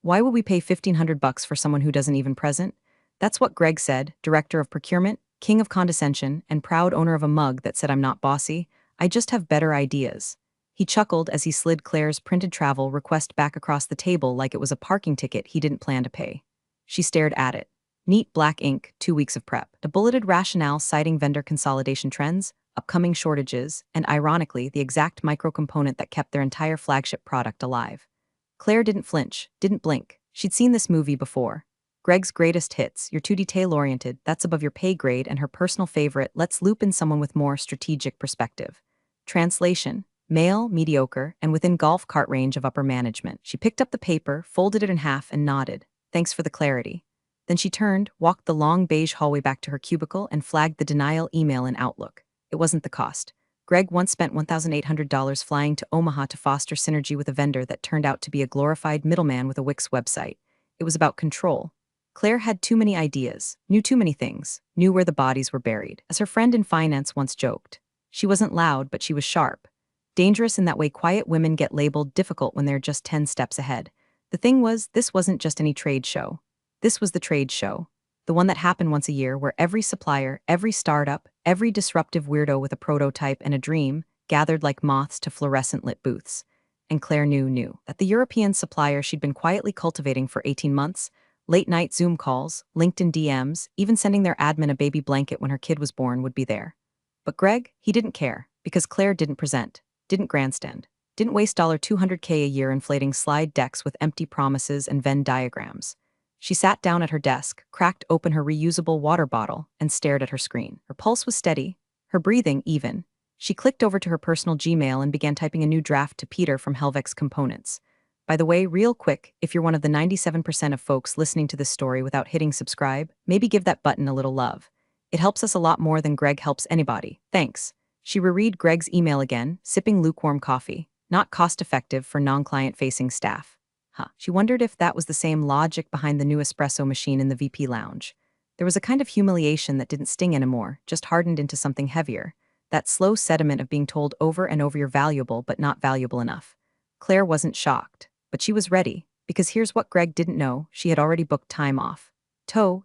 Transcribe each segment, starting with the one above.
Why would we pay 1,500 bucks for someone who doesn't even present? That's what Greg said, director of procurement, king of condescension, and proud owner of a mug that said I'm not bossy. I just have better ideas. He chuckled as he slid Claire's printed travel request back across the table like it was a parking ticket he didn't plan to pay. She stared at it. Neat black ink, 2 weeks of prep. A bulleted rationale citing vendor consolidation trends, upcoming shortages, and ironically, the exact microcomponent that kept their entire flagship product alive. Claire didn't flinch, didn't blink. She'd seen this movie before. Greg's greatest hits, you're too detail-oriented, that's above your pay grade, and her personal favorite, let's loop in someone with more strategic perspective. Translation: male, mediocre, and within golf cart range of upper management. She picked up the paper, folded it in half, and nodded. Thanks for the clarity. Then she turned, walked the long beige hallway back to her cubicle, and flagged the denial email in Outlook. It wasn't the cost. Greg once spent $1,800 flying to Omaha to foster synergy with a vendor that turned out to be a glorified middleman with a Wix website. It was about control. Claire had too many ideas, knew too many things, knew where the bodies were buried. As her friend in finance once joked, she wasn't loud, but she was sharp. Dangerous in that way quiet women get labeled difficult when they're just 10 steps ahead. The thing was, this wasn't just any trade show. This was the trade show. The one that happened once a year where every supplier, every startup, every disruptive weirdo with a prototype and a dream gathered like moths to fluorescent lit booths. And Claire knew that the European supplier she'd been quietly cultivating for 18 months, late-night Zoom calls, LinkedIn DMs, even sending their admin a baby blanket when her kid was born would be there. But Greg, he didn't care, because Claire didn't present, didn't grandstand, didn't waste $200K a year inflating slide decks with empty promises and Venn diagrams. She sat down at her desk, cracked open her reusable water bottle, and stared at her screen. Her pulse was steady, her breathing even. She clicked over to her personal Gmail and began typing a new draft to Peter from Helvex Components. By the way, real quick, if you're one of the 97% of folks listening to this story without hitting subscribe, maybe give that button a little love. It helps us a lot more than Greg helps anybody. Thanks. She reread Greg's email again, sipping lukewarm coffee. Not cost-effective for non-client-facing staff. She wondered if that was the same logic behind the new espresso machine in the VP lounge. There was a kind of humiliation that didn't sting anymore, just hardened into something heavier. That slow sediment of being told over and over you're valuable but not valuable enough. Claire wasn't shocked, but she was ready, because here's what Greg didn't know: she had already booked time off.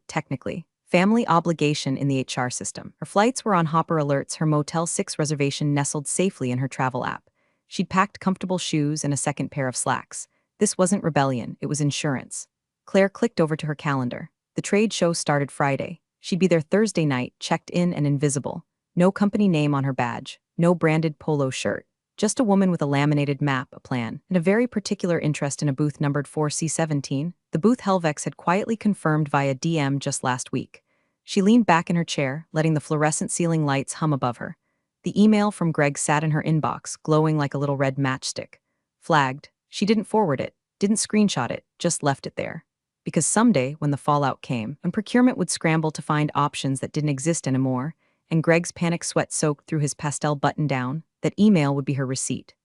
Technically. Family obligation in the HR system. Her flights were on Hopper alerts, her Motel 6 reservation nestled safely in her travel app. She'd packed comfortable shoes and a second pair of slacks. This wasn't rebellion, it was insurance. Claire clicked over to her calendar. The trade show started Friday. She'd be there Thursday night, checked in and invisible. No company name on her badge, no branded polo shirt. Just a woman with a laminated map, a plan, and a very particular interest in a booth numbered 4C17, the booth Helvex had quietly confirmed via DM just last week. She leaned back in her chair, letting the fluorescent ceiling lights hum above her. The email from Greg sat in her inbox, glowing like a little red matchstick. Flagged. She didn't forward it, didn't screenshot it, just left it there. Because someday, when the fallout came, and procurement would scramble to find options that didn't exist anymore, and Greg's panic sweat soaked through his pastel button-down, that email would be her receipt.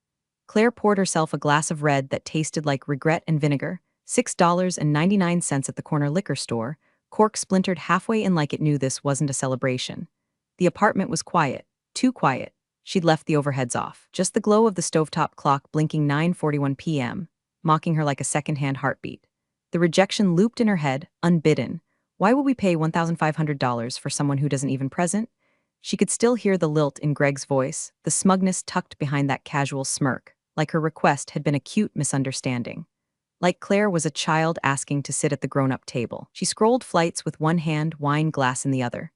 Claire poured herself a glass of red that tasted like regret and vinegar, $6.99 at the corner liquor store, cork splintered halfway in like it knew this wasn't a celebration. The apartment was quiet, too quiet. She'd left the overheads off, just the glow of the stovetop clock blinking 9:41 p.m., mocking her like a second-hand heartbeat. The rejection looped in her head, unbidden. Why would we pay $1,500 for someone who doesn't even present? She could still hear the lilt in Greg's voice, the smugness tucked behind that casual smirk, like her request had been a cute misunderstanding. Like Claire was a child asking to sit at the grown-up table. She scrolled flights with one hand, wine glass in the other.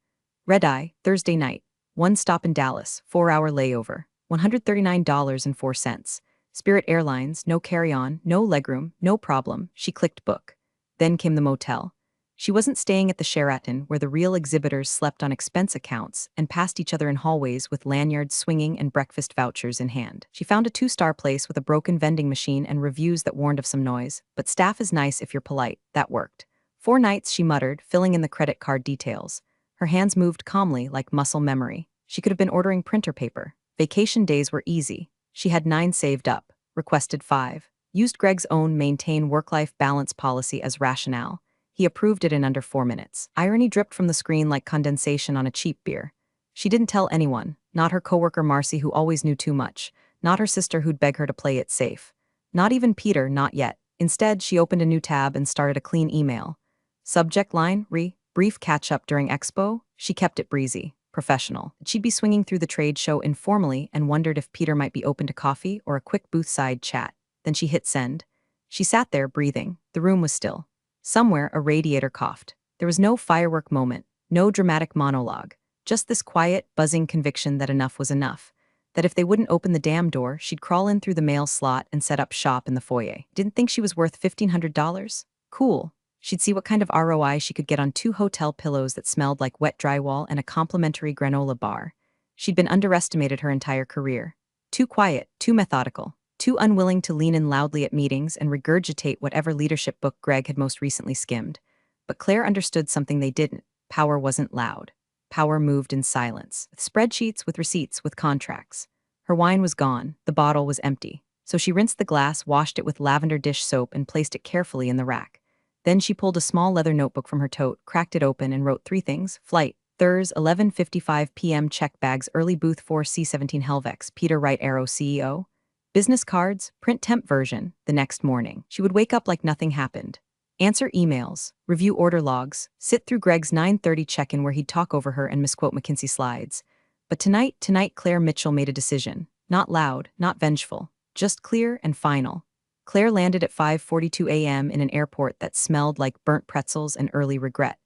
Red-eye, Thursday night. One stop in Dallas, 4-hour layover, $139.04. Spirit Airlines, no carry-on, no legroom, no problem. She clicked book. Then came the motel. She wasn't staying at the Sheraton, where the real exhibitors slept on expense accounts and passed each other in hallways with lanyards swinging and breakfast vouchers in hand. She found a 2-star place with a broken vending machine and reviews that warned of some noise, but staff is nice if you're polite. That worked. 4 nights, she muttered, filling in the credit card details. Her hands moved calmly, like muscle memory. She could have been ordering printer paper. Vacation days were easy. She had 9 saved up, requested 5. Used Greg's own maintain work-life balance policy as rationale. He approved it in under 4 minutes. Irony dripped from the screen like condensation on a cheap beer. She didn't tell anyone, not her coworker Marcy, who always knew too much, not her sister who'd beg her to play it safe. Not even Peter, not yet. Instead, she opened a new tab and started a clean email. Subject line, brief catch-up during Expo. She kept it breezy, professional. She'd be swinging through the trade show informally and wondered if Peter might be open to coffee or a quick booth-side chat. Then she hit send. She sat there, breathing. The room was still. Somewhere, a radiator coughed. There was no firework moment, no dramatic monologue, just this quiet, buzzing conviction that enough was enough. That if they wouldn't open the damn door, she'd crawl in through the mail slot and set up shop in the foyer. Didn't think she was worth $1,500? Cool. She'd see what kind of ROI she could get on 2 hotel pillows that smelled like wet drywall and a complimentary granola bar. She'd been underestimated her entire career. Too quiet, too methodical, too unwilling to lean in loudly at meetings and regurgitate whatever leadership book Greg had most recently skimmed. But Claire understood something they didn't. Power wasn't loud. Power moved in silence, with spreadsheets, with receipts, with contracts. Her wine was gone, the bottle was empty. So she rinsed the glass, washed it with lavender dish soap, and placed it carefully in the rack. Then she pulled a small leather notebook from her tote, cracked it open, and wrote 3 things. Flight, Thurs, 11:55 p.m. check bags, early booth 4C17 Helvex, Peter Wright Arrow CEO. Business cards, print temp version, the next morning. She would wake up like nothing happened. Answer emails, review order logs, sit through Greg's 9:30 check-in where he'd talk over her and misquote McKinsey slides. But tonight, Claire Mitchell made a decision. Not loud, not vengeful, just clear and final. Claire landed at 5:42 a.m. in an airport that smelled like burnt pretzels and early regret.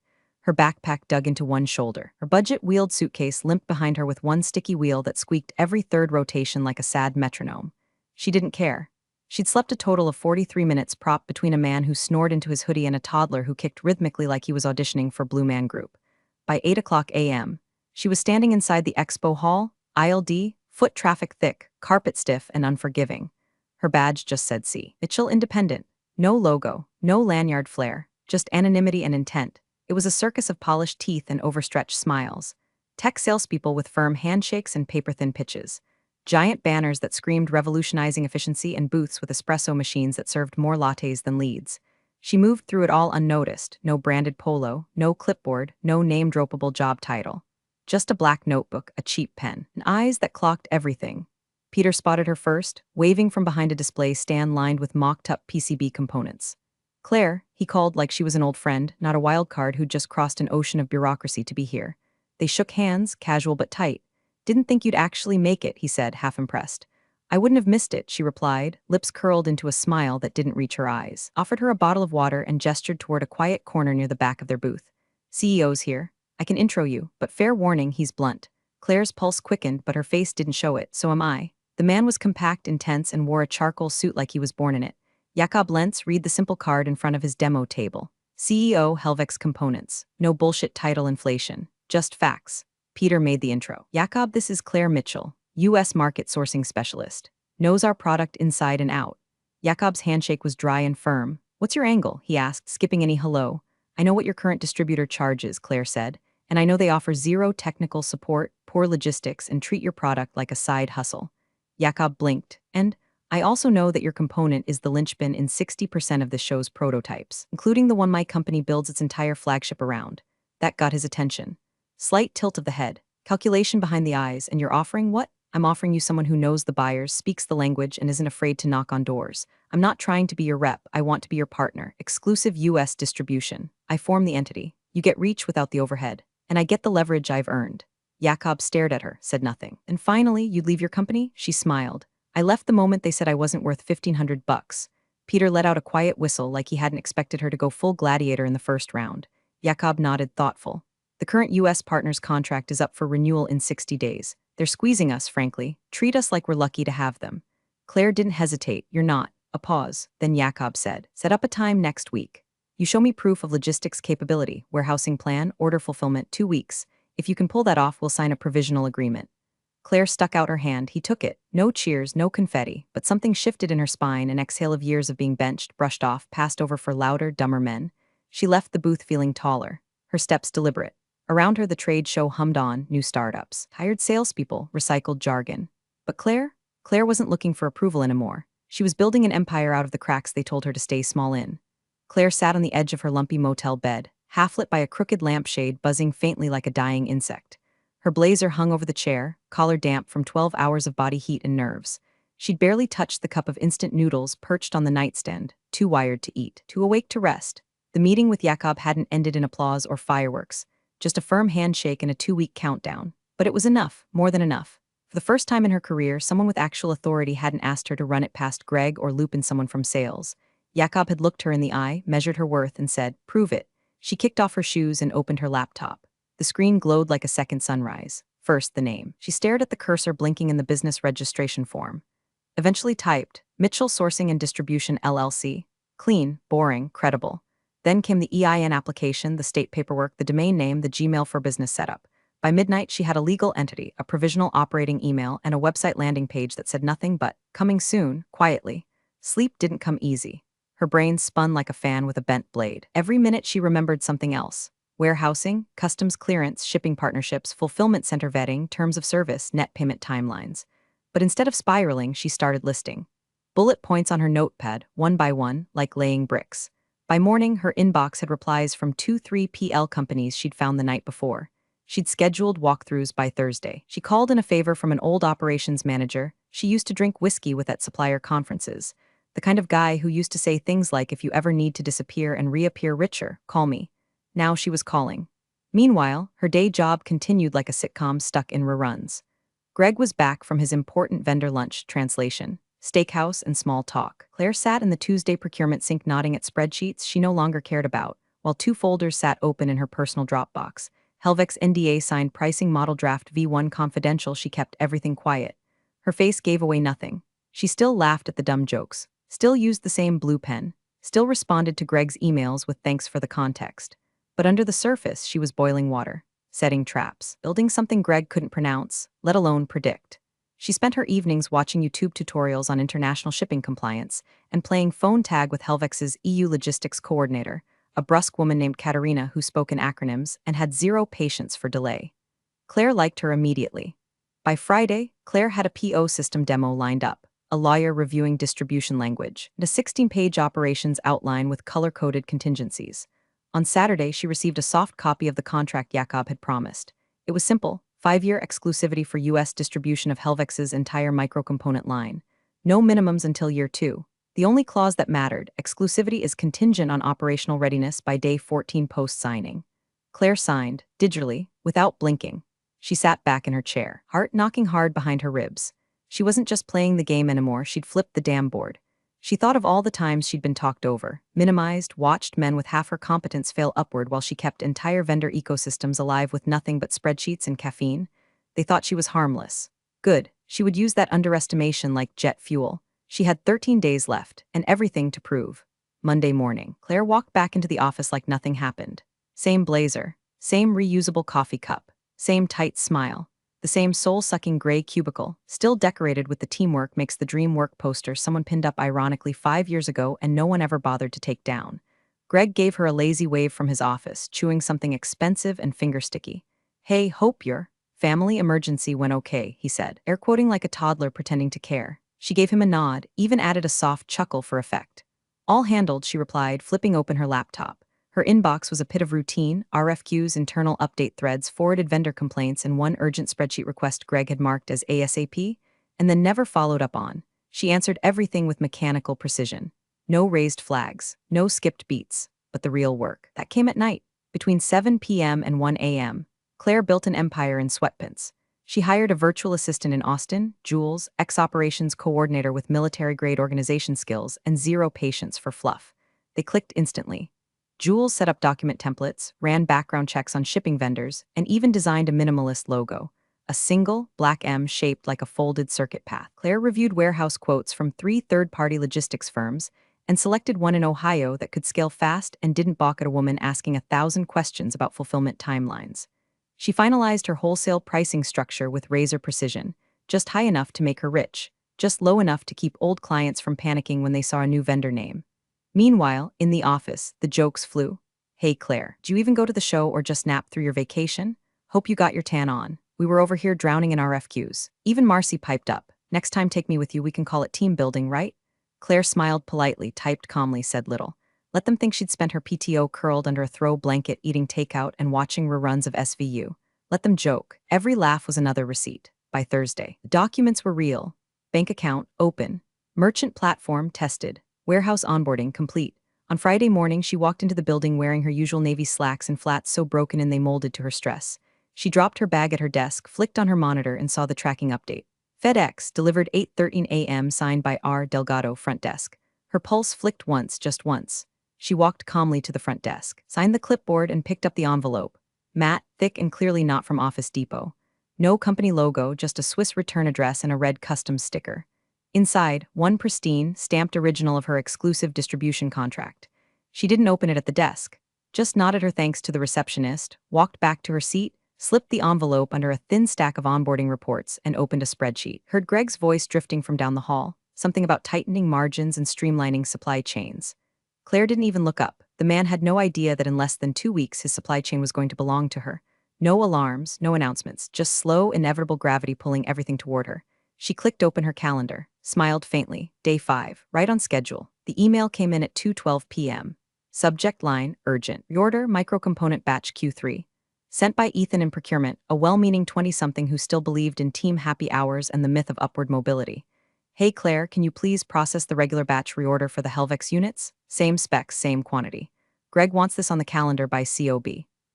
Her backpack dug into one shoulder. Her budget-wheeled suitcase limped behind her with one sticky wheel that squeaked every third rotation like a sad metronome. She didn't care. She'd slept a total of 43 minutes propped between a man who snored into his hoodie and a toddler who kicked rhythmically like he was auditioning for Blue Man Group. By 8 o'clock a.m., she was standing inside the expo hall, aisle D, foot traffic thick, carpet stiff and unforgiving. Her badge just said C. Mitchell Independent. No logo, no lanyard flare, just anonymity and intent. It was a circus of polished teeth and overstretched smiles. Tech salespeople with firm handshakes and paper-thin pitches. Giant banners that screamed revolutionizing efficiency and booths with espresso machines that served more lattes than leads. She moved through it all unnoticed, no branded polo, no clipboard, no name-droppable job title. Just a black notebook, a cheap pen, and eyes that clocked everything. Peter spotted her first, waving from behind a display stand lined with mocked-up PCB components. Claire, he called like she was an old friend, not a wild card who'd just crossed an ocean of bureaucracy to be here. They shook hands, casual but tight. Didn't think you'd actually make it, he said, half impressed. I wouldn't have missed it, she replied, lips curled into a smile that didn't reach her eyes. Offered her a bottle of water and gestured toward a quiet corner near the back of their booth. CEO's here. I can intro you, but fair warning, he's blunt. Claire's pulse quickened, but her face didn't show it, so am I. The man was compact, intense, and wore a charcoal suit like he was born in it. Jakob Lentz read the simple card in front of his demo table. CEO Helvex Components. No bullshit title inflation. Just facts. Peter made the intro. Jakob, this is Claire Mitchell, U.S. Market Sourcing Specialist. Knows our product inside and out. Jakob's handshake was dry and firm. What's your angle? He asked, skipping any hello. I know what your current distributor charges, Claire said, and I know they offer zero technical support, poor logistics, and treat your product like a side hustle. Jakob blinked, and I also know that your component is the linchpin in 60% of the show's prototypes, including the one my company builds its entire flagship around. That got his attention. Slight tilt of the head, calculation behind the eyes, and you're offering what? I'm offering you someone who knows the buyers, speaks the language, and isn't afraid to knock on doors. I'm not trying to be your rep, I want to be your partner. Exclusive U.S. distribution. I form the entity. You get reach without the overhead. And I get the leverage I've earned. Jakob stared at her, said nothing. And finally, you'd leave your company? She smiled. I left the moment they said I wasn't worth $1,500. Peter let out a quiet whistle like he hadn't expected her to go full gladiator in the first round. Jakob nodded, thoughtful. The current U.S. partner's contract is up for renewal in 60 days. They're squeezing us, frankly. Treat us like we're lucky to have them. Claire didn't hesitate. You're not. A pause. Then Jakob said, set up a time next week. You show me proof of logistics capability, warehousing plan, order fulfillment, 2 weeks. If you can pull that off, we'll sign a provisional agreement. Claire stuck out her hand. He took it. No cheers, no confetti, but something shifted in her spine, an exhale of years of being benched, brushed off, passed over for louder, dumber men. She left the booth feeling taller, her steps deliberate. Around her, the trade show hummed on, new startups, hired salespeople, recycled jargon. But Claire wasn't looking for approval anymore. She was building an empire out of the cracks they told her to stay small in. Claire sat on the edge of her lumpy motel bed, half lit by a crooked lampshade buzzing faintly like a dying insect. Her blazer hung over the chair, collar damp from 12 hours of body heat and nerves. She'd barely touched the cup of instant noodles perched on the nightstand, too wired to eat, too awake to rest. The meeting with Jakob hadn't ended in applause or fireworks, just a firm handshake and a 2-week countdown. But it was enough, more than enough. For the first time in her career, someone with actual authority hadn't asked her to run it past Greg or loop in someone from sales. Jakob had looked her in the eye, measured her worth, and said, "Prove it." She kicked off her shoes and opened her laptop. The screen glowed like a second sunrise. First, the name. She stared at the cursor blinking in the business registration form. Eventually typed, Mitchell Sourcing and Distribution LLC. Clean, boring, credible. Then came the EIN application, the state paperwork, the domain name, the Gmail for business setup. By midnight, she had a legal entity, a provisional operating email, and a website landing page that said nothing but, "Coming soon," quietly. Sleep didn't come easy. Her brain spun like a fan with a bent blade. Every minute she remembered something else. Warehousing, customs clearance, shipping partnerships, fulfillment center vetting, terms of service, net payment timelines. But instead of spiraling, she started listing. Bullet points on her notepad, one by one, like laying bricks. By morning, her inbox had replies from 2-3PL companies she'd found the night before. She'd scheduled walkthroughs by Thursday. She called in a favor from an old operations manager she used to drink whiskey with at Supplier conferences. The kind of guy who used to say things like, "If you ever need to disappear and reappear richer, call me." Now she was calling. Meanwhile, her day job continued like a sitcom stuck in reruns. Greg was back from his important vendor lunch translation, steakhouse and small talk. Claire sat in the Tuesday procurement sink nodding at spreadsheets she no longer cared about, while 2 folders sat open in her personal Dropbox. Helvek's NDA signed pricing model draft V1 confidential. She kept everything quiet. Her face gave away nothing. She still laughed at the dumb jokes, still used the same blue pen, still responded to Greg's emails with thanks for the context. But under the surface, she was boiling water, setting traps, building something Greg couldn't pronounce, let alone predict. She spent her evenings watching YouTube tutorials on international shipping compliance and playing phone tag with Helvex's EU logistics coordinator, a brusque woman named Katerina who spoke in acronyms and had zero patience for delay. Claire liked her immediately. By Friday, Claire had a PO system demo lined up, a lawyer reviewing distribution language, and a 16-page operations outline with color-coded contingencies. On Saturday, she received a soft copy of the contract Jakob had promised. It was simple, 5-year exclusivity for U.S. distribution of Helvex's entire microcomponent line. No minimums until year 2. The only clause that mattered, exclusivity is contingent on operational readiness by day 14 post-signing. Claire signed, digitally, without blinking. She sat back in her chair, heart knocking hard behind her ribs. She wasn't just playing the game anymore, she'd flipped the damn board. She thought of all the times she'd been talked over, minimized, watched men with half her competence fail upward while she kept entire vendor ecosystems alive with nothing but spreadsheets and caffeine. They thought she was harmless. Good, she would use that underestimation like jet fuel. She had 13 days left, and everything to prove. Monday morning, Claire walked back into the office like nothing happened. Same blazer, same reusable coffee cup, same tight smile. The same soul-sucking gray cubicle, still decorated with the "Teamwork Makes the Dream Work" poster someone pinned up ironically 5 years ago and no one ever bothered to take down. Greg gave her a lazy wave from his office, chewing something expensive and finger-sticky. "Hey, hope your family emergency went okay," he said, air-quoting like a toddler pretending to care. She gave him a nod, even added a soft chuckle for effect. "All handled," she replied, flipping open her laptop. Her inbox was a pit of routine, RFQs, internal update threads, forwarded vendor complaints, and one urgent spreadsheet request Greg had marked as ASAP, and then never followed up on. She answered everything with mechanical precision. No raised flags, no skipped beats, but the real work. That came at night, between 7 p.m. and 1 a.m. Claire built an empire in sweatpants. She hired a virtual assistant in Austin, Jules, ex-operations coordinator with military-grade organization skills and zero patience for fluff. They clicked instantly. Jules set up document templates, ran background checks on shipping vendors, and even designed a minimalist logo, a single, black M shaped like a folded circuit path. Claire reviewed warehouse quotes from 3 third-party logistics firms and selected one in Ohio that could scale fast and didn't balk at a woman asking 1,000 questions about fulfillment timelines. She finalized her wholesale pricing structure with razor precision, just high enough to make her rich, just low enough to keep old clients from panicking when they saw a new vendor name. Meanwhile, in the office, the jokes flew. "Hey Claire, do you even go to the show or just nap through your vacation? Hope you got your tan on. We were over here drowning in RFQs." Even Marcy piped up. "Next time take me with you, we can call it team building, right?" Claire smiled politely, typed calmly, said little. Let them think she'd spent her PTO curled under a throw blanket eating takeout and watching reruns of SVU. Let them joke. Every laugh was another receipt. By Thursday, the documents were real. Bank account, open. Merchant platform, tested. Warehouse onboarding complete. On Friday morning, she walked into the building wearing her usual navy slacks and flats so broken in they molded to her stress. She dropped her bag at her desk, flicked on her monitor, and saw the tracking update. FedEx, delivered 8:13 a.m., signed by R. Delgado, front desk. Her pulse flicked once, just once. She walked calmly to the front desk, signed the clipboard, and picked up the envelope. Matte, thick, and clearly not from Office Depot. No company logo, just a Swiss return address and a red customs sticker. Inside, one pristine, stamped original of her exclusive distribution contract. She didn't open it at the desk, just nodded her thanks to the receptionist, walked back to her seat, slipped the envelope under a thin stack of onboarding reports, and opened a spreadsheet. Heard Greg's voice drifting from down the hall, something about tightening margins and streamlining supply chains. Claire didn't even look up. The man had no idea that in less than 2 weeks his supply chain was going to belong to her. No alarms, no announcements, just slow, inevitable gravity pulling everything toward her. She clicked open her calendar, smiled faintly. Day 5, right on schedule. The email came in at 2:12 p.m. Subject line, urgent. Reorder microcomponent batch Q3. Sent by Ethan in procurement, a well-meaning 20-something who still believed in team happy hours and the myth of upward mobility. Hey Claire, can you please process the regular batch reorder for the Helvex units? Same specs, same quantity. Greg wants this on the calendar by COB.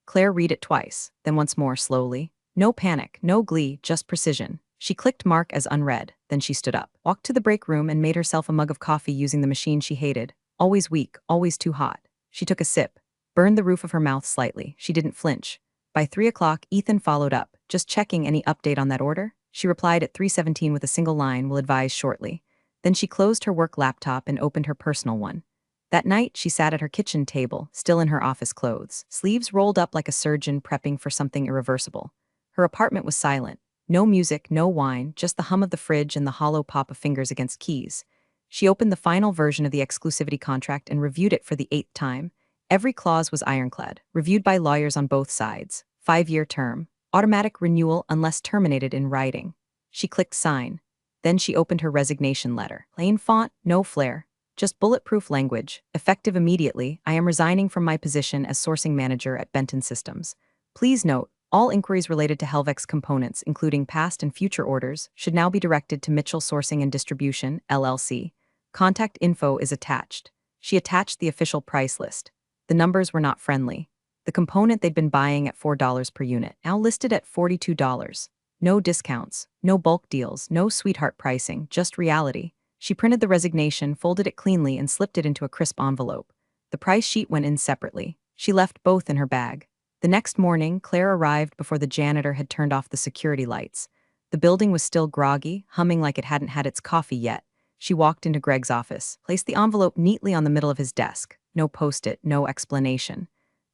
Claire read it twice, then once more slowly. No panic, no glee, just precision. She clicked mark as unread, then she stood up, walked to the break room and made herself a mug of coffee using the machine she hated. Always weak, always too hot. She took a sip, burned the roof of her mouth slightly. She didn't flinch. By 3 o'clock, Ethan followed up, just checking any update on that order. She replied at 3:17 with a single line, will advise shortly. Then she closed her work laptop and opened her personal one. That night, she sat at her kitchen table, still in her office clothes, sleeves rolled up like a surgeon prepping for something irreversible. Her apartment was silent. No music, no wine, just the hum of the fridge and the hollow pop of fingers against keys. She opened the final version of the exclusivity contract and reviewed it for the 8th time. Every clause was ironclad, reviewed by lawyers on both sides. 5-year term, automatic renewal unless terminated in writing. She clicked sign. Then she opened her resignation letter. Plain font, no flair. Just bulletproof language, effective immediately. I am resigning from my position as sourcing manager at Benton Systems. Please note, all inquiries related to Helvex components, including past and future orders, should now be directed to Mitchell Sourcing and Distribution, LLC. Contact info is attached. She attached the official price list. The numbers were not friendly. The component they'd been buying at $4 per unit, now listed at $42. No discounts, no bulk deals, no sweetheart pricing, just reality. She printed the resignation, folded it cleanly, and slipped it into a crisp envelope. The price sheet went in separately. She left both in her bag. The next morning, Claire arrived before the janitor had turned off the security lights. The building was still groggy, humming like it hadn't had its coffee yet. She walked into Greg's office, placed the envelope neatly on the middle of his desk. No post-it, no explanation.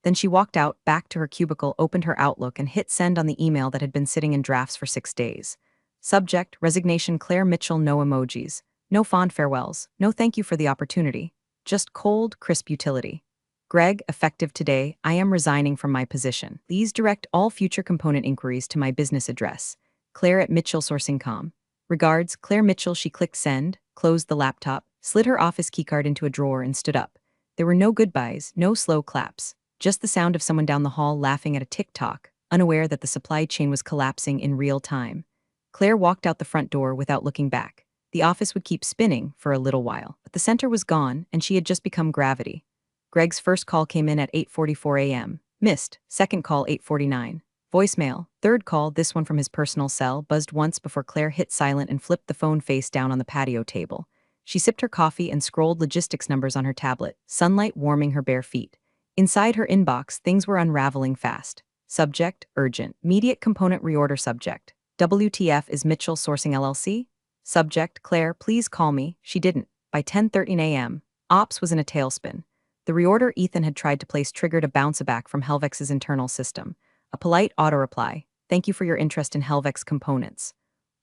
Then she walked out, back to her cubicle, opened her Outlook, and hit send on the email that had been sitting in drafts for 6 days. Subject, resignation, Claire Mitchell, no emojis. No fond farewells, no thank you for the opportunity. Just cold, crisp utility. Greg, effective today, I am resigning from my position. Please direct all future component inquiries to my business address. Claire at Mitchell Sourcing.com. Regards, Claire Mitchell. She clicked send, closed the laptop, slid her office keycard into a drawer, and stood up. There were no goodbyes, no slow claps, just the sound of someone down the hall laughing at a tick-tock, unaware that the supply chain was collapsing in real time. Claire walked out the front door without looking back. The office would keep spinning for a little while, but the center was gone, and she had just become gravity. Greg's first call came in at 8:44 a.m. Missed. Second call 8:49. Voicemail. Third call, this one from his personal cell, buzzed once before Claire hit silent and flipped the phone face down on the patio table. She sipped her coffee and scrolled logistics numbers on her tablet, sunlight warming her bare feet. Inside her inbox, things were unraveling fast. Subject, urgent. Immediate component reorder subject. WTF is Mitchell Sourcing LLC? Subject, Claire, please call me. She didn't. By 10:13 a.m., Ops was in a tailspin. The reorder Ethan had tried to place triggered a bounce-back from Helvex's internal system. A polite auto-reply, thank you for your interest in Helvex components.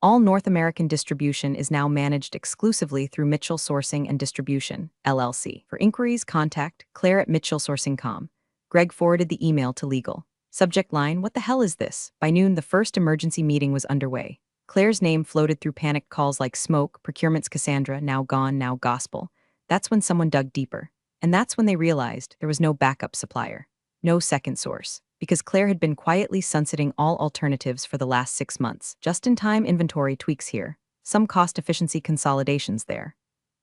All North American distribution is now managed exclusively through Mitchell Sourcing and Distribution, LLC. For inquiries, contact Claire at Mitchell Sourcing.com. Greg forwarded the email to legal. Subject line, what the hell is this? By noon, the first emergency meeting was underway. Claire's name floated through panicked calls like smoke, procurement's Cassandra, now gone, now gospel. That's when someone dug deeper. And that's when they realized there was no backup supplier. No second source. Because Claire had been quietly sunsetting all alternatives for the last 6 months. Just-in-time inventory tweaks here. Some cost efficiency consolidations there.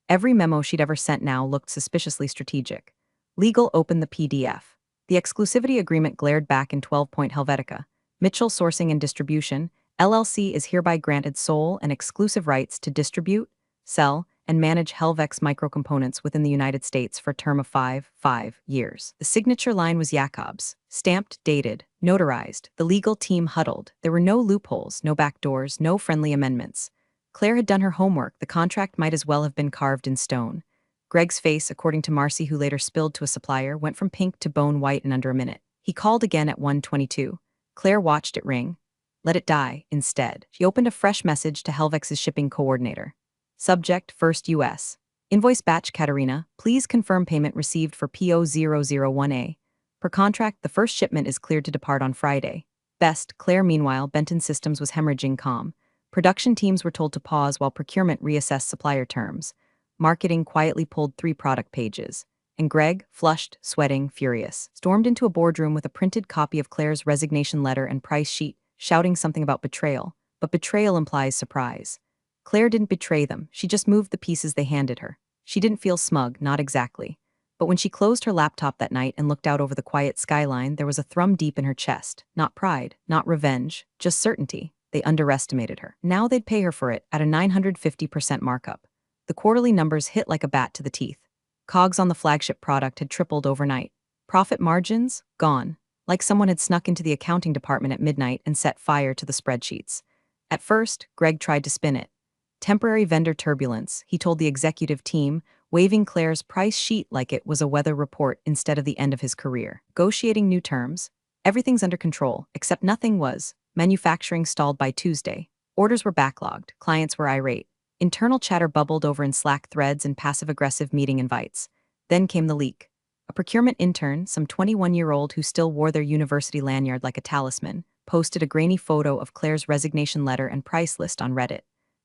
Every memo she'd ever sent now looked suspiciously strategic. Legal opened the PDF. The exclusivity agreement glared back in 12-point Helvetica. Mitchell Sourcing and Distribution, LLC is hereby granted sole and exclusive rights to distribute, sell, and manage Helvex microcomponents within the United States for a term of 5 years. The signature line was Jacobs, stamped, dated, notarized. The legal team huddled. There were no loopholes, no backdoors, no friendly amendments. Claire had done her homework. The contract might as well have been carved in stone. Greg's face, according to Marcy, who later spilled to a supplier, went from pink to bone white in under a minute. He called again at 1:22. Claire watched it ring. Let it die, instead. She opened a fresh message to Helvex's shipping coordinator. Subject, First U.S. Invoice batch Katerina, please confirm payment received for PO001A. Per contract, the first shipment is cleared to depart on Friday. Best, Claire. Meanwhile, Benton Systems was hemorrhaging calm. Production teams were told to pause while procurement reassessed supplier terms. Marketing quietly pulled 3 product pages. And Greg, flushed, sweating, furious, stormed into a boardroom with a printed copy of Claire's resignation letter and price sheet, shouting something about betrayal. But betrayal implies surprise. Claire didn't betray them, she just moved the pieces they handed her. She didn't feel smug, not exactly. But when she closed her laptop that night and looked out over the quiet skyline, there was a thrum deep in her chest. Not pride, not revenge, just certainty. They underestimated her. Now they'd pay her for it at a 950% markup. The quarterly numbers hit like a bat to the teeth. COGS on the flagship product had tripled overnight. Profit margins? Gone. Like someone had snuck into the accounting department at midnight and set fire to the spreadsheets. At first, Greg tried to spin it. Temporary vendor turbulence, he told the executive team, waving Claire's price sheet like it was a weather report instead of the end of his career. Negotiating new terms. Everything's under control, except nothing was. Manufacturing stalled by Tuesday. Orders were backlogged. Clients were irate. Internal chatter bubbled over in Slack threads and passive-aggressive meeting invites. Then came the leak. A procurement intern, some 21-year-old who still wore their university lanyard like a talisman, posted a grainy photo of Claire's resignation letter and price list on Reddit.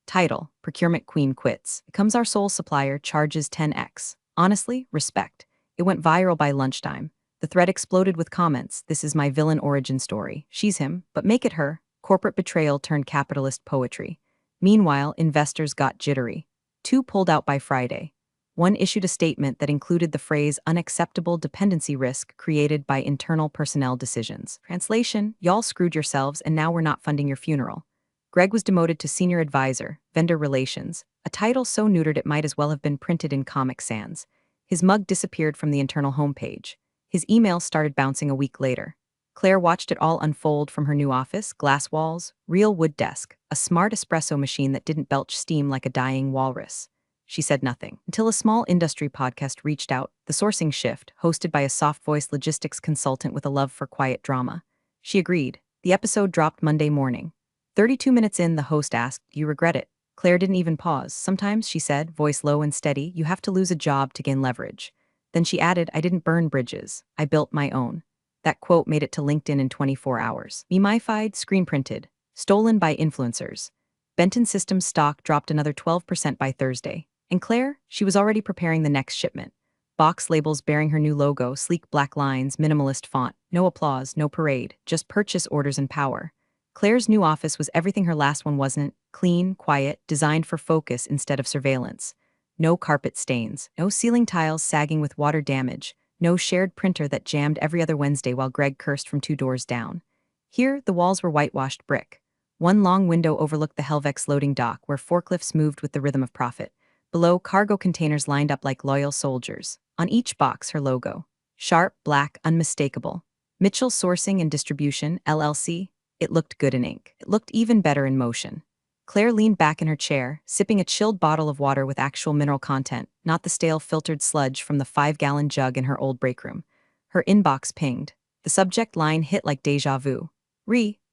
Title, Procurement Queen Quits. Becomes our sole supplier, charges 10x. Honestly, respect. It went viral by lunchtime. The thread exploded with comments. This is my villain origin story. She's him, but make it her. Corporate betrayal turned capitalist poetry. Meanwhile, investors got jittery. 2 pulled out by Friday. 1 issued a statement that included the phrase unacceptable dependency risk created by internal personnel decisions. Translation, y'all screwed yourselves and now we're not funding your funeral. Greg was demoted to Senior Advisor, Vendor Relations, a title so neutered it might as well have been printed in Comic Sans. His mug disappeared from the internal homepage. His email started bouncing a week later. Claire watched it all unfold from her new office, glass walls, real wood desk, a smart espresso machine that didn't belch steam like a dying walrus. She said nothing, until a small industry podcast reached out, The Sourcing Shift, hosted by a soft-voiced logistics consultant with a love for quiet drama. She agreed. The episode dropped Monday morning. 32 minutes in, the host asked, "You regret it?" Claire didn't even pause. "Sometimes," she said, voice low and steady, "you have to lose a job to gain leverage." Then she added, "I didn't burn bridges. I built my own." That quote made it to LinkedIn in 24 hours. Memified, screen printed, stolen by influencers. Benton Systems stock dropped another 12% by Thursday. And Claire, she was already preparing the next shipment. Box labels bearing her new logo, sleek black lines, minimalist font. No applause, no parade, just purchase orders and power. Claire's new office was everything her last one wasn't: clean, quiet, designed for focus instead of surveillance. No carpet stains, no ceiling tiles sagging with water damage, no shared printer that jammed every other Wednesday while Greg cursed from 2 doors down. Here, the walls were whitewashed brick. 1 long window overlooked the Helvex loading dock where forklifts moved with the rhythm of profit. Below, cargo containers lined up like loyal soldiers. On each box, her logo. Sharp, black, unmistakable. Mitchell Sourcing and Distribution, LLC. It looked good in ink. It looked even better in motion. Claire leaned back in her chair, sipping a chilled bottle of water with actual mineral content, not the stale filtered sludge from the 5-gallon jug in her old break room. Her inbox pinged. The subject line hit like deja vu.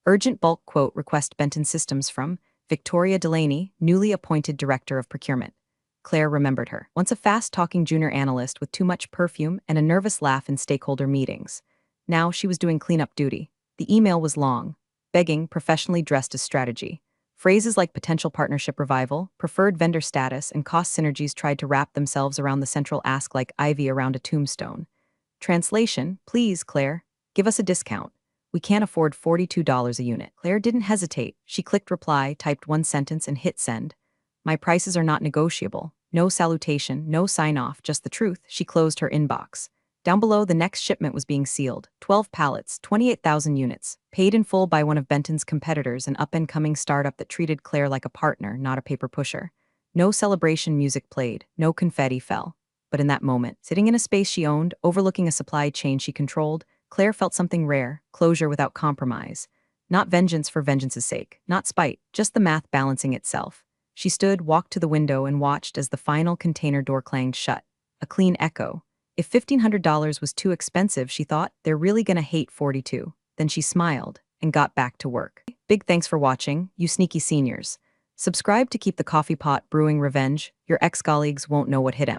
Urgent bulk quote request Benton Systems from Victoria Delaney, newly appointed Director of Procurement. Claire remembered her. Once a fast-talking junior analyst with too much perfume and a nervous laugh in stakeholder meetings. Now she was doing cleanup duty. The email was long, begging, professionally dressed as strategy. Phrases like potential partnership revival, preferred vendor status, and cost synergies tried to wrap themselves around the central ask like ivy around a tombstone. Translation, please, Claire, give us a discount. We can't afford $42 a unit. Claire didn't hesitate. She clicked reply, typed 1 sentence, and hit send. My prices are not negotiable. No salutation, no sign-off, just the truth. She closed her inbox. Down below, the next shipment was being sealed. 12 pallets, 28,000 units. Paid in full by one of Benton's competitors, an up-and-coming startup that treated Claire like a partner, not a paper pusher. No celebration music played, no confetti fell. But in that moment, sitting in a space she owned, overlooking a supply chain she controlled, Claire felt something rare, closure without compromise. Not vengeance for vengeance's sake, not spite, just the math balancing itself. She stood, walked to the window, and watched as the final container door clanged shut. A clean echo. If $1,500 was too expensive, she thought, they're really gonna hate 42. Then she smiled and got back to work. Big thanks for watching, you sneaky seniors. Subscribe to keep the coffee pot brewing revenge. Your ex-colleagues won't know what hit 'em.